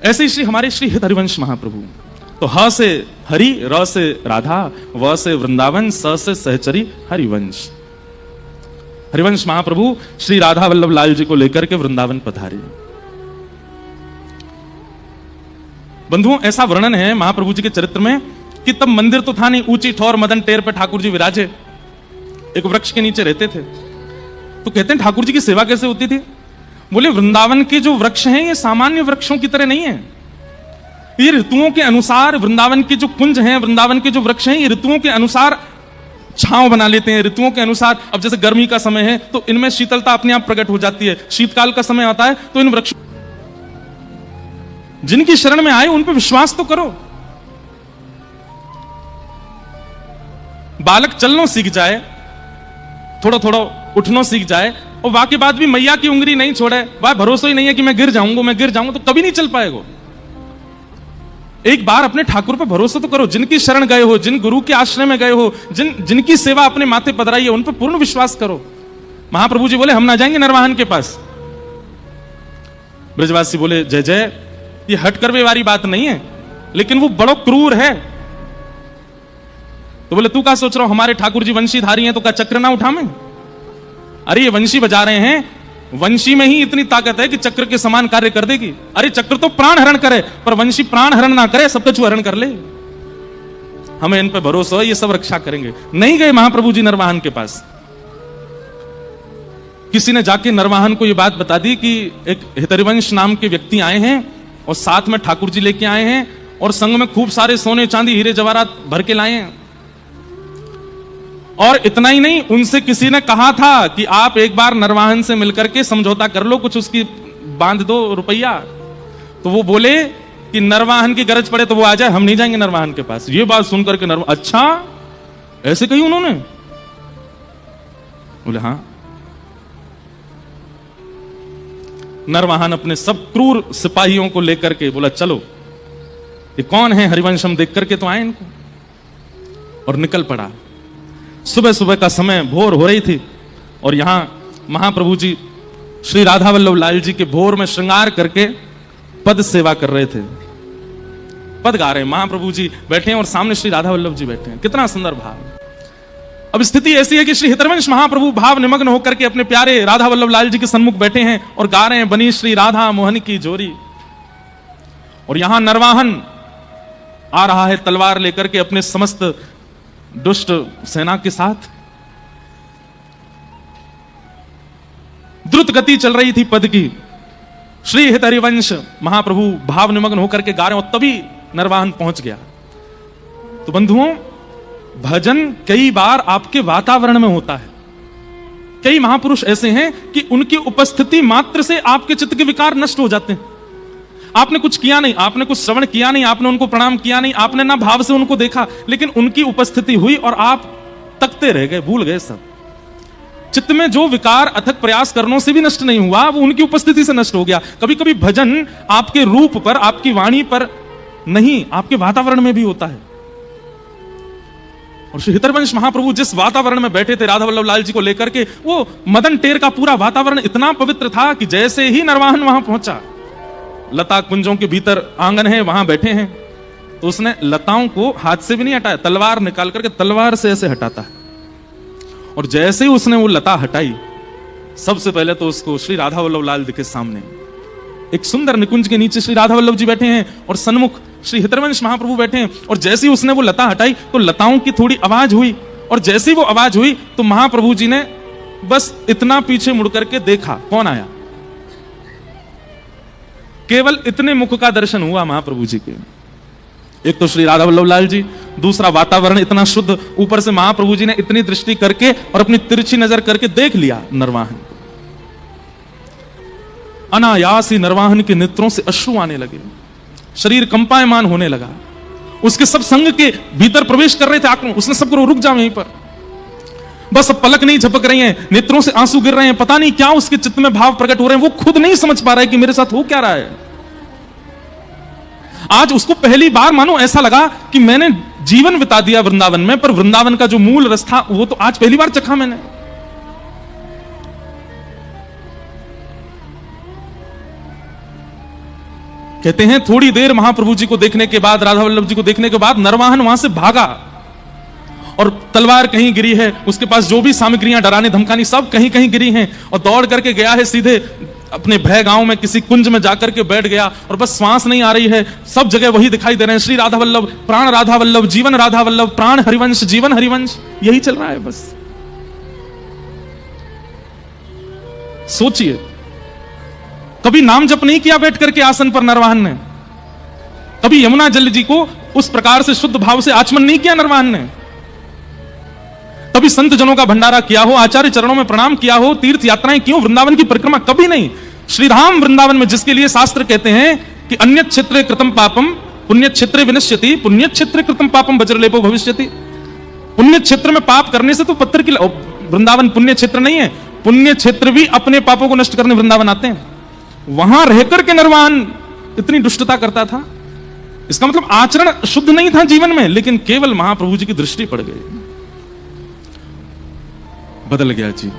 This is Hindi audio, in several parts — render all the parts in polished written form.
ऐसे ही हमारे श्री हित हरिवंश महाप्रभु, तो ह से हरि, र से राधा, व से वृंदावन, स से सहचरी हरिवंश। हरिवंश महाप्रभु श्री राधा वल्लभ लाल जी को लेकर के वृंदावन पधारे। बंधुओं, ऐसा वर्णन है महाप्रभु जी के चरित्र में कि तब मंदिर तो था नहीं, ऊंची ठौर मदन टेर पे ठाकुर जी विराजे, एक वृक्ष के नीचे रहते थे। तो कहते हैं ठाकुर जी की सेवा कैसे होती थी? बोले वृंदावन के जो वृक्ष हैं ये सामान्य वृक्षों की तरह नहीं है, ये ऋतुओं के अनुसार, वृंदावन के जो कुंज हैं, वृंदावन के जो वृक्ष हैं, ये ऋतुओं के अनुसार छांव बना लेते हैं, ऋतुओं के अनुसार। अब जैसे गर्मी का समय है तो इनमें शीतलता अपने आप प्रकट हो जाती है, शीतकाल का समय आता है तो इन वृक्षों, जिनकी शरण में आए उन पर विश्वास तो करो। बालक चलनो सीख जाए, थोड़ा थोड़ा उठनो सीख जाए, और वाकई बात भी मैया की उंगली नहीं छोड़े, वह भरोसा ही नहीं है कि मैं गिर जाऊंगा, तो कभी नहीं चल पाएगा। एक बार अपने ठाकुर पर भरोसा तो करो, जिनकी शरण गए हो, जिन गुरु के आश्रय में गए हो, जिनकी सेवा अपने माथे पधराई है, उन पर पूर्ण विश्वास करो। महाप्रभु जी बोले हम ना जाएंगे नरवाहन के पास। ब्रजवासी बोले जय जय, ये हट करवे वाली बात नहीं है, लेकिन वो बड़ो क्रूर है। तो बोले तू क्या सोच रहा हो, हमारे ठाकुर जी वंशीधारी हैं तो क्या चक्र ना उठावे? अरे ये वंशी बजा रहे हैं, वंशी में ही इतनी ताकत है कि चक्र के समान कार्य कर देगी। अरे चक्र तो प्राण हरण करे, पर वंशी प्राण हरण ना करे, सब कुछ हरण कर ले। हमें इन पर भरोसा है, ये सब रक्षा करेंगे। नहीं गए महाप्रभु जी नरवाहन के पास। किसी ने जाके नरवाहन को ये बात बता दी कि एक हितरिवंश नाम के व्यक्ति आए हैं और साथ में ठाकुर जी लेके आए हैं और संग में खूब सारे सोने चांदी हीरे जवाहरात भर के लाए हैं। और इतना ही नहीं, उनसे किसी ने कहा था कि आप एक बार नरवाहन से मिलकर के समझौता कर लो, कुछ उसकी बांध दो रुपया। तो वो बोले कि नरवाहन की गरज पड़े तो वो आ जाए, हम नहीं जाएंगे नरवाहन के पास। ये बात सुनकर के अच्छा ऐसे कही उन्होंने? बोले हाँ। नरवाहन अपने सब क्रूर सिपाहियों को लेकर के बोला चलो, ये कौन है हरिवंश, हम देख करके तो आए इनको, और निकल पड़ा। सुबह सुबह का समय, भोर हो रही थी, और यहां महाप्रभु जी श्री राधा वल्लभ लाल जी के भोर में श्रृंगार करके पद सेवा कर रहे थे, पद गा रहे हैं। महाप्रभु जी बैठे हैं और सामने श्री राधा वल्लभ जी बैठे हैं। कितना सुंदर भाव। अब स्थिति ऐसी है कि श्री हितरवंश महाप्रभु भाव निमग्न होकर के अपने प्यारे राधा वल्लभ लाल जी के सन्मुख बैठे हैं और गा रहे हैं बनी श्री राधा मोहन की जोरी। और यहां नरवाहन आ रहा है तलवार लेकर के अपने समस्त दुष्ट सेना के साथ। द्रुत गति चल रही थी पद की। श्री हित हरिवंश महाप्रभु भाव निमग्न होकर के गा रहे, और तभी नरवाहन पहुंच गया। तो बंधुओं, भजन कई बार आपके वातावरण में होता है। कई महापुरुष ऐसे हैं कि उनकी उपस्थिति मात्र से आपके चित्त के विकार नष्ट हो जाते हैं। आपने कुछ किया नहीं, आपने कुछ श्रवण किया नहीं, आपने उनको प्रणाम किया नहीं, आपने ना भाव से उनको देखा, लेकिन उनकी उपस्थिति हुई और आप तकते रह गए, भूल गए सब। चित्त में जो विकार अथक प्रयास करने से भी नष्ट नहीं हुआ, वो उनकी उपस्थिति से नष्ट हो गया। कभी कभी भजन आपके रूप पर, आपकी वाणी पर नहीं, आपके वातावरण में भी होता है। और श्री हितरवंश महाप्रभु जिस वातावरण में बैठे थे राधा वल्लभ लाल जी को लेकर के, वो मदन टेर का पूरा वातावरण इतना पवित्र था कि जैसे ही नरवाहन वहां पहुंचा, लता कुंजों के भीतर आंगन है, वहां बैठे हैं, तो उसने लताओं को हाथ से भी नहीं हटाया, तलवार निकाल करके तलवार से ऐसे हटाता है। और जैसे ही उसने वो लता हटाई, सबसे पहले तो उसको श्री राधा वल्लभ लाल दिखे सामने। एक सुंदर निकुंज के नीचे श्री राधा वल्लभ जी बैठे हैं और सन्मुख श्री हितरवंश महाप्रभु बैठे हैं। और जैसे ही उसने वो लता हटाई तो लताओं की थोड़ी आवाज हुई, और जैसे ही वो आवाज हुई तो महाप्रभु जी ने बस इतना पीछे मुड़ करके देखा, कौन आया। केवल इतने मुख का दर्शन हुआ महाप्रभु जी के। एक तो श्री राधा वल्लभ लाल जी, दूसरा वातावरण इतना शुद्ध, ऊपर से महाप्रभु जी ने इतनी दृष्टि करके और अपनी तिरछी नजर करके देख लिया नरवाहन। अनायास ही नरवाहन के नेत्रों से अश्रु आने लगे, शरीर कंपायमान होने लगा। उसके सब संग के भीतर प्रवेश कर रहे थे आंखों, उसने सबको रुक जाओ यहीं पर, बस अब पलक नहीं झपक रही हैं, नेत्रों से आंसू गिर रहे हैं, पता नहीं क्या उसके चित्त में भाव प्रकट हो रहे हैं, वो खुद नहीं समझ पा रहा है कि मेरे साथ हो क्या रहा है। आज उसको पहली बार मानो ऐसा लगा कि मैंने जीवन बिता दिया वृंदावन में, पर वृंदावन का जो मूल रस था वो तो आज पहली बार चखा मैंने। कहते हैं थोड़ी देर महाप्रभु जी को देखने के बाद, राधा वल्लभ जी को देखने के बाद नरवाहन वहां से भागा और तलवार कहीं गिरी है, उसके पास जो भी सामग्रियां डराने धमकानी सब कहीं कहीं गिरी हैं, और दौड़ करके गया है सीधे अपने भय गांव में किसी कुंज में जाकर के बैठ गया, और बस श्वास नहीं आ रही है, सब जगह वही दिखाई दे रहे हैं, श्री राधा वल्लभ, प्राण राधा वल्लभ, जीवन राधा वल्लभ, प्राण हरिवंश, जीवन हरिवंश, यही चल रहा है बस। सोचिए, कभी नाम जप नहीं किया बैठ करके आसन पर नरवाहन ने, कभी यमुना जल जी को उस प्रकार से शुद्ध भाव से आचमन नहीं किया नरवाहन ने, कभी संत जनों का भंडारा किया हो, आचार्य चरणों में प्रणाम किया हो, तीर्थ यात्राएं क्यों, वृंदावन की परिक्रमा कभी नहीं। श्रीधाम वृंदावन में, जिसके लिए शास्त्र कहते हैं कि अन्य क्षेत्रे कृतम पापम पुण्य क्षेत्रे विनश्यति, पुण्य क्षेत्रे कृतम पापम वज्रलेपो भविष्यति। पुण्य क्षेत्र में पाप करने से तो पत्थर की, वृंदावन पुण्य क्षेत्र नहीं है, पुण्य क्षेत्र भी अपने पापों को नष्ट करने वृंदावन आते हैं। वहां रहकर के नरवाहन इतनी दुष्टता करता था, इसका मतलब आचरण शुद्ध नहीं था जीवन में, लेकिन केवल महाप्रभु जी की दृष्टि पड़ गई, बदल गया जी।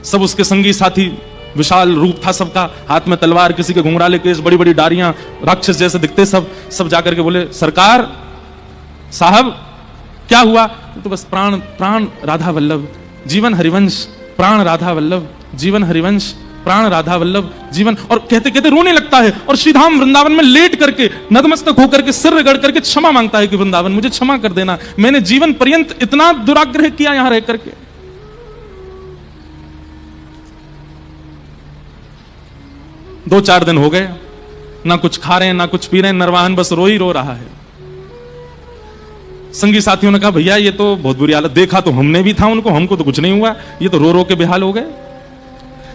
सब उसके संगी साथी, विशाल रूप था सबका, हाथ में तलवार, किसी के घुंघराले केस, बड़ी बड़ी दाढ़ियां, राक्षस जैसे दिखते सब जाकर के बोले, सरकार साहब क्या हुआ? तो बस प्राण प्राण राधा वल्लभ, जीवन हरिवंश, प्राण राधा वल्लभ, जीवन हरिवंश, प्राण राधा वल्लभ, जीवन। और कहते कहते रोने लगता है, और श्रीधाम वृंदावन में लेट करके नतमस्तक होकर के सिर रगड़ करके क्षमा मांगता है कि वृंदावन मुझे क्षमा कर देना, मैंने जीवन पर्यंत इतना दुराग्रह किया यहां रह करके। दो चार दिन हो गए, ना कुछ खा रहे हैं ना कुछ पी रहे हैं, नरवाहन बस रो ही रो रहा है। संगी साथियों ने कहा भैया ये तो बहुत बुरी हालत, देखा तो हमने भी था उनको, हमको तो कुछ नहीं हुआ, ये तो रो रो के बेहाल हो गए।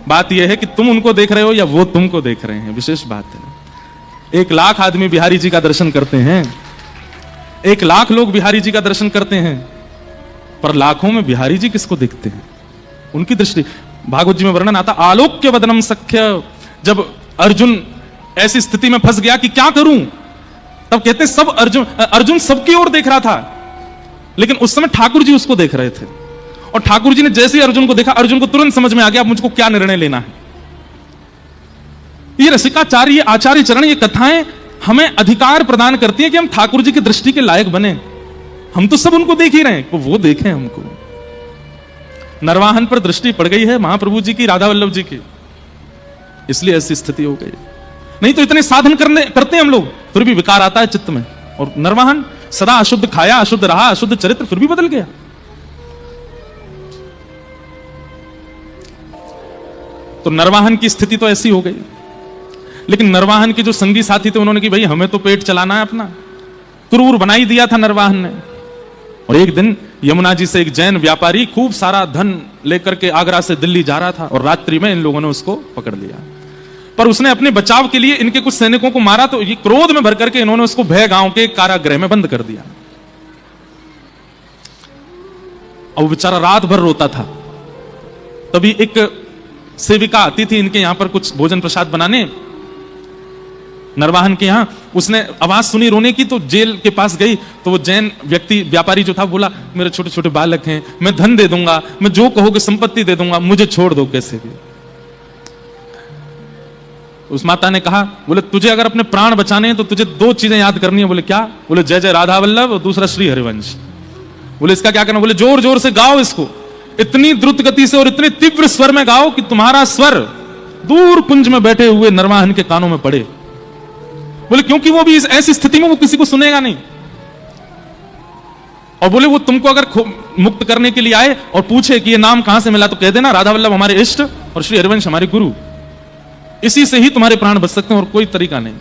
बात यह है कि तुम उनको देख रहे हो या वो तुमको देख रहे हैं, विशेष बात है। 1 लाख आदमी बिहारी जी का दर्शन करते हैं, 1 लाख लोग बिहारी जी का दर्शन करते हैं, पर लाखों में बिहारी जी किसको देखते हैं? उनकी दृष्टि, भागवत जी में वर्णन आता, आलोक्य वदनम सख्य। जब अर्जुन ऐसी स्थिति में फंस गया कि क्या करूं, तब कहते सब अर्जुन सबकी ओर देख रहा था, लेकिन उस समय ठाकुर जी उसको देख रहे थे, और ठाकुर जी ने जैसे ही अर्जुन को देखा, अर्जुन को तुरंत समझ में आ गया अब मुझको क्या निर्णय लेना है। ये रसिकाचार्य, ये आचार्य चरण, ये कथाएं हमें अधिकार प्रदान करती है कि हम ठाकुर जी की दृष्टि के लायक बने। हम तो सब उनको देख ही रहे हैं, वो देखें हमको। नरवाहन पर दृष्टि पड़ गई है महाप्रभु जी की, राधा वल्लभ जी की, इसलिए ऐसी स्थिति हो गई। नहीं तो इतने साधन करते हैं हम लोग, फिर भी विकार आता है चित्त में। और नरवाहन सदा अशुद्ध खाया, अशुद्ध रहा, अशुद्ध चरित्र, फिर भी बदल गया। तो नरवाहन की स्थिति तो ऐसी हो गई। लेकिन नरवाहन के जो संगी साथी थे उन्होंने कि भाई हमें तो पेट चलाना है अपना, क्रूर बना ही दिया था नरवाहन ने। और एक दिन यमुना जी से एक जैन व्यापारी खूब सारा धन लेकर के आगरा से दिल्ली जा रहा था, और रात्रि में इन लोगों ने उसको पकड़ लिया। पर उसने अपने बचाव के लिए इनके कुछ सैनिकों को मारा, तो ये क्रोध में भर करके इन्होंने उसको भय गांव के कारागृह में बंद कर दिया। और वो बेचारा रात भर रोता था। तभी एक सेविका आती थी इनके यहां पर कुछ भोजन प्रसाद बनाने, नरवाहन के यहां। उसने आवाज सुनी रोने की, तो जेल के पास गई, तो वो जैन व्यक्ति व्यापारी जो था बोला, मेरे छोटे छोटे बालक हैं, मैं धन दे दूंगा, मैं जो कहोगे संपत्ति दे दूंगा, मुझे छोड़ दो कैसे भी। उस माता ने कहा, बोले तुझे अगर अपने प्राण बचाने हैं तो तुझे 2 चीजें याद करनी है। बोले क्या? बोले जय जय राधा वल्लभ, और दूसरा श्री हरिवंश। बोले इसका क्या करना? बोले जोर जोर से गाओ इसको, इतनी द्रुत गति से और इतने तीव्र स्वर में गाओ कि तुम्हारा स्वर दूर कुंज में बैठे हुए नरवाहन के कानों में पड़े। बोले क्योंकि वो भी इस ऐसी स्थिति में वो किसी को सुनेगा नहीं। और बोले वो तुमको अगर मुक्त करने के लिए आए और पूछे कि ये नाम कहां से मिला, तो कह देना राधा वल्लभ हमारे इष्ट और श्री हरिवंश हमारे गुरु, इसी से ही तुम्हारे प्राण बच सकते हैं और कोई तरीका नहीं।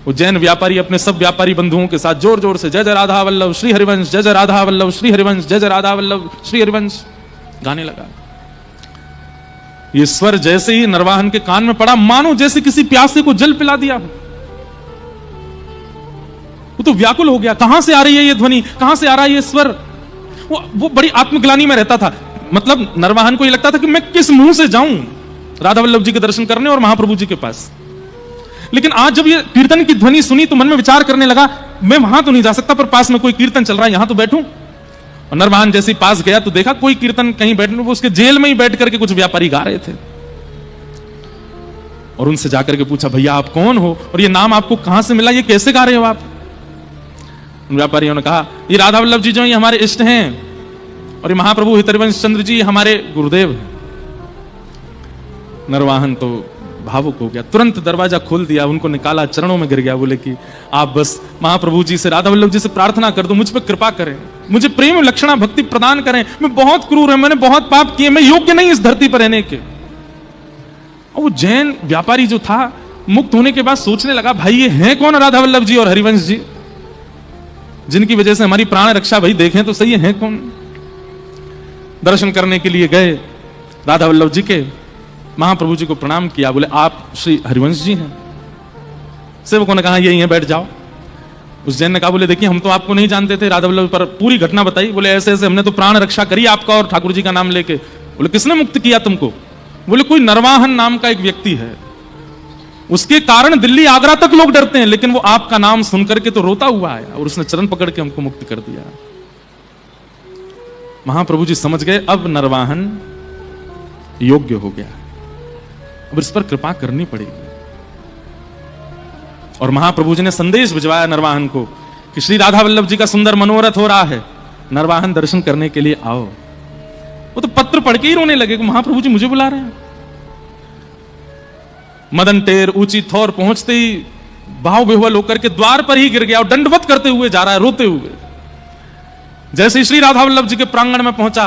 वो जैन व्यापारी अपने सब व्यापारी बंधुओं के साथ जोर जोर से जय जय राधा वल्लभ श्री हरिवंश, जय जय राधा वल्लभ श्री हरिवंश, जय जय राधा वल्लभ श्री हरिवंश गाने लगा। ये स्वर जैसे ही नरवाहन के कान में पड़ा, मानो जैसे किसी प्यासे को जल पिला दिया। वो तो व्याकुल हो गया, कहां से आ रही है ये ध्वनि, कहां से आ रहा है ये स्वर। वो बड़ी आत्मग्लानि में रहता था। मतलब नरवाहन को ये लगता था कि मैं किस मुंह से जाऊं राधा वल्लभ जी के दर्शन करने और महाप्रभु जी के पास। लेकिन आज जब ये कीर्तन की ध्वनि सुनी तो मन में विचार करने लगा, मैं वहां तो नहीं जा सकता, पर पास में कोई कीर्तन चल रहा है, यहां तो बैठूं। और नरवाहन जैसे ही पास गया तो देखा कोई कीर्तन कहीं बैठने, वो उसके जेल में ही बैठ करके कुछ व्यापारी गा रहे थे। और उनसे जाकर के पूछा, भैया आप कौन हो और ये नाम आपको कहां से मिला, ये कैसे गा रहे हो आप? व्यापारियों ने कहा, ये राधा वल्लभ जी जो ये हमारे इष्ट हैं और ये महाप्रभु हितरिवंश चंद्र जी हमारे गुरुदेव हैं। नरवाहन तो भावुक हो गया, तुरंत दरवाजा खोल दिया, उनको निकाला, चरणों में गिर गया, बोले कि आप बस महाप्रभु जी से, राधा वल्लभ जी से प्रार्थना कर दो, मुझ पर कृपा करें, मुझे प्रेम लक्षणा भक्ति प्रदान करें, मैं बहुत क्रूर हूं, मैंने बहुत पाप किए, मैं योग्य नहीं इस धरती पर रहने के। और वो जैन व्यापारी जो था, मुक्त होने के बाद सोचने लगा, भाई ये हैं कौन राधा वल्लभ जी और हरिवंश जी, जिनकी वजह से हमारी प्राण रक्षा, भाई देखें तो सही है कौन। दर्शन करने के लिए गए राधा वल्लभ जी के, महाप्रभु जी को प्रणाम किया, बोले आप श्री हरिवंश जी हैं? सेवकों ने कहा यही है, बैठ जाओ। उस जैन ने कहा, बोले देखिए हम तो आपको नहीं जानते थे, राधा वल्लभ पर पूरी घटना बताई। बोले ऐसे ऐसे हमने तो प्राण रक्षा करी आपका और ठाकुर जी का नाम लेके। बोले किसने मुक्त किया तुमको? बोले कोई नरवाहन नाम का एक व्यक्ति है, उसके कारण दिल्ली आगरा तक लोग डरते हैं, लेकिन वो आपका नाम सुनकर के तो रोता हुआ आया और उसने चरण पकड़ के हमको मुक्त कर दिया। महाप्रभु जी समझ गए अब नरवाहन योग्य हो गया, अब इस पर कृपा करनी पड़ेगी। और महाप्रभु जी ने संदेश भिजवाया नरवाहन को कि श्री राधा वल्लभ जी का सुंदर मनोरथ हो रहा है, नरवाहन दर्शन करने के लिए आओ। वो तो पत्र पढ़ के ही रोने लगे कि महाप्रभु जी मुझे बुला रहे हैं। मदन टेर ऊंची थौर पहुंचते ही भाव विह्वल होकर के द्वार पर ही गिर गया और दंडवत करते हुए जा रहा है, रोते हुए। जैसे ही श्री राधा वल्लभ जी के प्रांगण में पहुंचा,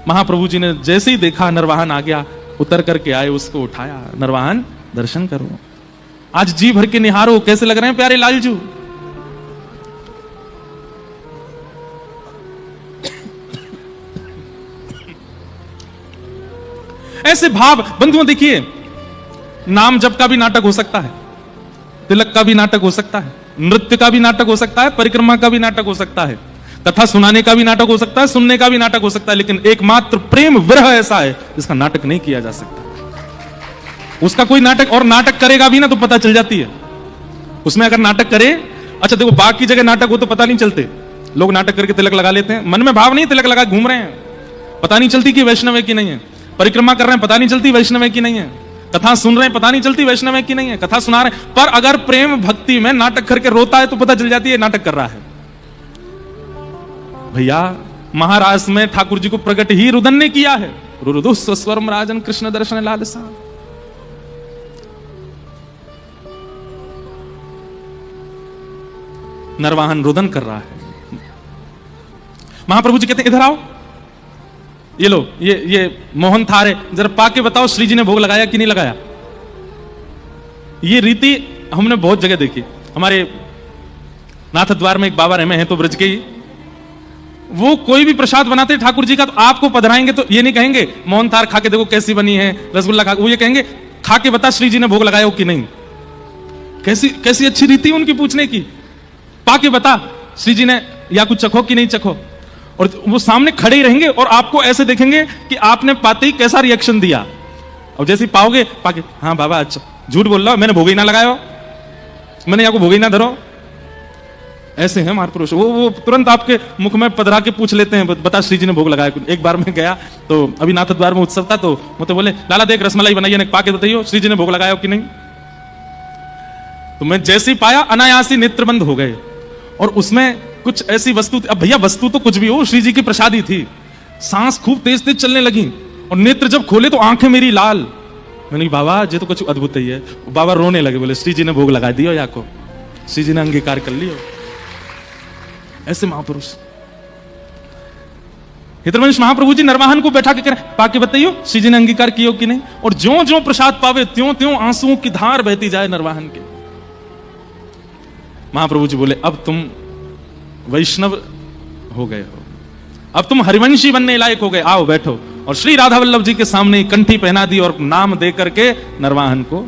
महाप्रभु जी ने जैसे ही देखा नरवाहन आ गया, उतर करके आए, उसको उठाया, नरवाहन दर्शन करो, आज जी भर के निहारो, कैसे लग रहे हैं प्यारे लालजू। ऐसे भाव बंधुओं, देखिए नाम जप का भी नाटक हो सकता है, तिलक का भी नाटक हो सकता है, नृत्य का भी नाटक हो सकता है, परिक्रमा का भी नाटक हो सकता है, कथा सुनाने का भी नाटक हो सकता है, सुनने का भी नाटक हो सकता है, लेकिन एकमात्र प्रेम विरह ऐसा है जिसका नाटक नहीं किया जा सकता। उसका कोई नाटक, और नाटक करेगा भी ना तो पता चल जाती है उसमें। अगर नाटक करे, अच्छा देखो बाकी जगह नाटक हो तो पता नहीं चलते, लोग नाटक करके तिलक लगा लेते हैं, मन में भाव नहीं, तिलक लगा घूम रहे हैं, पता नहीं चलती कि वैष्णव है कि नहीं है। परिक्रमा कर रहे हैं, पता नहीं चलती वैष्णव है कि नहीं है। कथा सुन रहे हैं, पता नहीं चलती वैष्णव है कि नहीं है। कथा सुना रहे हैं, पर अगर प्रेम भक्ति में नाटक करके रोता है तो पता चल जाती है नाटक कर रहा है। भैया महाराष्ट्र में ठाकुर जी को प्रकट ही रुदन ने किया है, रुरुदु स्वस्वरम राजन कृष्ण दर्शन लालसा। नरवाहन रुदन कर रहा है। महाप्रभु जी कहते हैं इधर आओ, ये लो, ये मोहन थार है, जरा पाके बताओ श्री जी ने भोग लगाया कि नहीं लगाया। ये रीति हमने बहुत जगह देखी। हमारे नाथ द्वार में एक बाबा रहमे हैं तो ब्रज के ही, वो कोई भी प्रसाद बनाते ठाकुर जी का तो आपको पधराएंगे तो ये नहीं कहेंगे मोहन थार खा के देखो कैसी बनी है, रसगुल्ला खा, वो ये कहेंगे खा के बता श्री जी ने भोग लगाया हो कि नहीं। कैसी कैसी अच्छी रीति उनकी पूछने की, पाके बता श्री जी ने या कुछ चखो कि नहीं चखो। और वो सामने खड़े ही रहेंगे और आपको ऐसे देखेंगे कि आपने पाते ही कैसा रिएक्शन दिया। और जैसे ही पाओगे पाके, हाँ बाबा अच्छा झूठ बोल रहा, मैंने भोग ही ना लगाया, मैंने यहाँ को भोग ही ना धरो। ऐसे हैं महापुरुष, वो तुरंत आपके मुख में पधरा के पूछ लेते हैं बता श्री जी ने भोग लगाया। एक बार मैं गया तो अभी नाथ द्वार में उत्सव था, तो मुझे बोले लाला देख रसमलाई बनाइए, ने पाके बताइयो श्री जी ने भोग लगाया कि नहीं। तो मैं जैसे ही पाया अनायासी नेत्र बंद हो गए। और उसमें कुछ ऐसी वस्तु, अब भैया वस्तु तो कुछ भी हो, श्री जी की प्रसादी थी। सांस खूब तेज तेज चलने लगी और नेत्र जब खोले तो आंखें मेरी लाल। मैंने कहा बाबा ये तो कुछ अद्भुत ही है। बाबा रोने लगे, बोले श्री जी ने भोग लगा दियो या को, श्री जी ने अंगीकार कर लियो। ऐसे महापुरुष। हितवंश महाप्रभु जी नरवाहन को बैठा के करें पाके बताइयो श्री जी ने अंगीकार कियो कि नहीं। और ज्यों ज्यों प्रसाद पावे त्यों त्यों आंसुओं की धार बहती जाए नरवाहन के। महाप्रभु जी बोले अब तुम वैष्णव हो गए हो, अब तुम हरिवंशी बनने लायक हो गए, आओ बैठो। और श्री राधा वल्लभ जी के सामने कंठी पहना दी और नाम दे करके नरवाहन को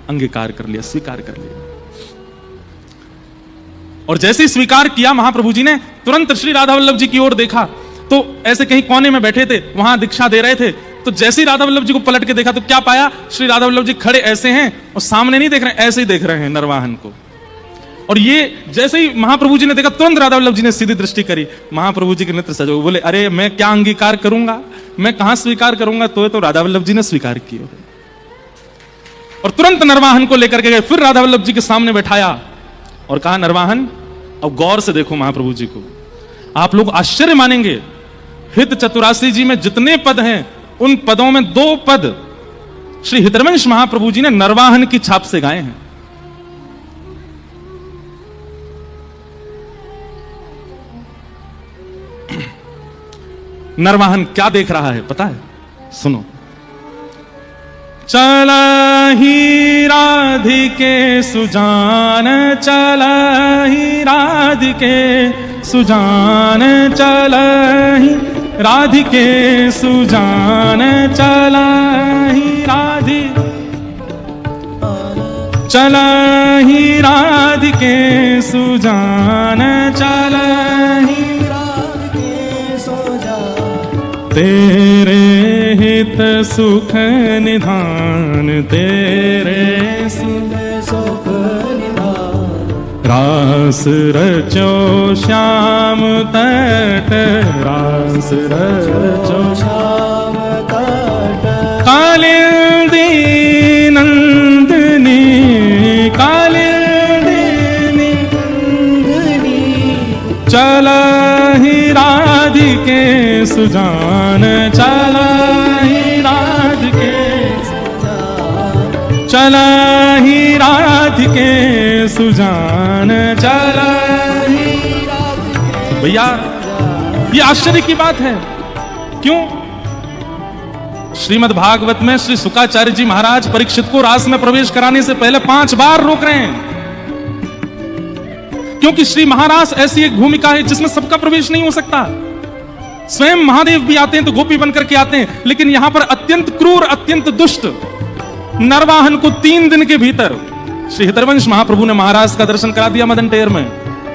अंगीकार कर लिया, स्वीकार कर लिया। और जैसे ही स्वीकार किया महाप्रभु जी ने तुरंत श्री राधा वल्लभ जी की ओर देखा, तो ऐसे कहीं कोने में बैठे थे, वहां दीक्षा दे रहे थे। तो जैसे ही राधा वल्लभ जी को पलट के देखा तो क्या पाया, श्री राधा वल्लभ जी खड़े ऐसे हैं और सामने नहीं देख रहे, ऐसे ही देख रहे हैं नरवाहन को। और ये जैसे ही महाप्रभु जी ने देखा तुरंत राधा वल्लभ जी ने सीधी दृष्टि करी। महाप्रभु जी के नेत्र सजो, बोले अरे मैं क्या अंगीकार करूंगा, मैं कहां स्वीकार करूंगा, तो राधा वल्लभ जी ने स्वीकार किया। और तुरंत नरवाहन को लेकर के गए, फिर राधा वल्लभ जी के सामने बैठाया और कहा, नरवाहन अब गौर से देखो महाप्रभु जी को, आप लोग आश्चर्य मानेंगे, हित चतुरासी जी में जितने पद हैं उन पदों में 2 पद श्री हितरवंश महाप्रभु जी ने नरवाहन की छाप से गाए हैं। नरवाहन क्या देख रहा है पता है? सुनो। चला ही राधिके सुजान, चला ही राधिके सुजान, चला ही राधिके सुजान, चला ही राधि, चला ही राधिके सुजान, चला ही तेरे हित सुख निधान, तेरे सुख निधान, रास रचो श्याम तट, रास रचो श्याम तट, कालिंदी नंदनी, कालिंदी नंदनी, चला ही राधिके सुजान, चला ही राधिके सुजान, चला ही राधिके सुजान, चला ही राधिके। भैया ये आश्चर्य की बात है। क्यों? श्रीमद् भागवत में श्री शुकाचार्य जी महाराज परीक्षित को रास में प्रवेश कराने से पहले 5 बार रोक रहे हैं, क्योंकि श्री महारास ऐसी एक भूमिका है जिसमें सबका प्रवेश नहीं हो सकता। स्वयं महादेव भी आते हैं तो गोपी बनकर के आते हैं, लेकिन यहां पर अत्यंत क्रूर, अत्यंत दुष्ट नरवाहन को 3 दिन के भीतर श्री हितरवंश महाप्रभु ने महाराज का दर्शन करा दिया मदन टेर में।